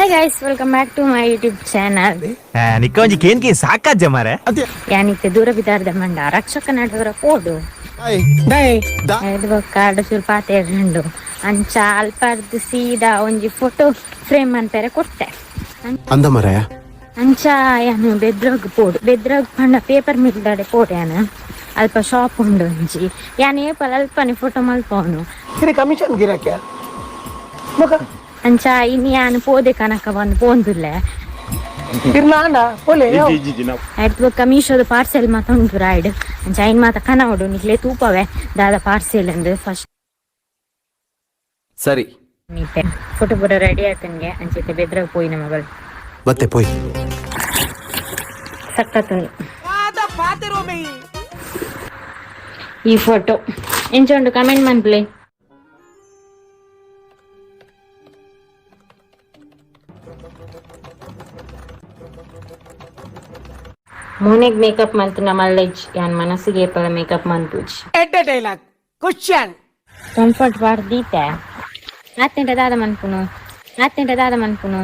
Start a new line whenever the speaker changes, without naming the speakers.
Hi guys, welcome back to my YouTube channel.
ನಿಕ್ಕೊಂಜಿ ಕೇನ್ಕಿ ಸಾಕಾಜ್ಜ ಮಾರೆ
ಯಾನಿತ್ತೆ ದೂರ ಬಿದ್ದಾರ್ದ ಮಂಡ ರಕ್ಷಕ ನಡುವರ ಪೋಡು ಕಾರ್ಡ್ ಸ್ವಲ್ಪ ಆತೇಡು ಅಂಚ ಅಲ್ಪಾರ್ದು ಸೀದಾ ಒಂಜಿ ಫೋಟೋ ಫ್ರೇಮ್ ಅಂತಾರೆ ಕೊಟ್ಟೆ ಅಂಚ ಯಾನು ಬೆದ್ರೋಗ್ ಪೋಡು ಬೆದ್ರೋಗ್ ಪಂಡ ಪೇಪರ್ ಮಿಲ್ದಾಡೆ ಪೋಡು ಯಾನು ಅಲ್ಪ ಶಾಪ್ ಉಂಡು ಒಂಜಿ ಯಾನ್ ಏಪಲ್ ಅಲ್ಪನೆ ಫೋಟೋ ಮಲ್ಪವನು
ಕಮಿಷನ್ ಗಿರಾಕ್ಯ
ಅಂಚ ಇನ್ನು ಯಾನು ಪೋದೆ ಕನಕ ಬಂದು ಪೋಂದುಲ್ಲೆ ಆಯ್ತು ಮೀಶೋದ ಪಾರ್ಸೆಲ್ ಮಾತ ಉಂಟು ರಾಯ್ಡ್ ಅಂಚ ಐನ್ ಮಾತ ಕನವಡು ನಿಕ್ಲೆ ತೂಪವೆ ದಾದ ಪಾರ್ಸೆಲ್ ಅಂದು ಫಸ್ಟ್
ಸರಿ
ನೀತೆ ಫೋಟೋ ಪೂರ ರೆಡಿ ಆಯ್ತನ್ಗೆ ಅಂಚೆ ಬೆದ್ರಾಗ ಪೋಯಿ ನಮ್ಮ ಮಗಳು
ಮತ್ತೆ ಪೋಯ್
ಸಕ್ಕತ್ತುಂಡು ಈ ಫೋಟೋ ಎಂಚುಂಡು ಕಮೆಂಟ್ ಮನ್ಪ್ಲೆ. ಮೊನೆಗ್ ಮೇಕಪ್ ಮಂತು ನಮ್ಮಲ್ಲೇಜ್ ಯಾನ್ ಮನಸ್ಸಿಗೆ ಏಪಲ ಮೇಕಪ್ ಮಂತುಜ್
ಡೈಲಾಗ್ ಕ್ವಶನ್
ಕಂಫರ್ಟ್ ಬಾರ್ದೀತೆ ಅತ್ತೆಂಟ ದಾದ ಮನ್ಪುನು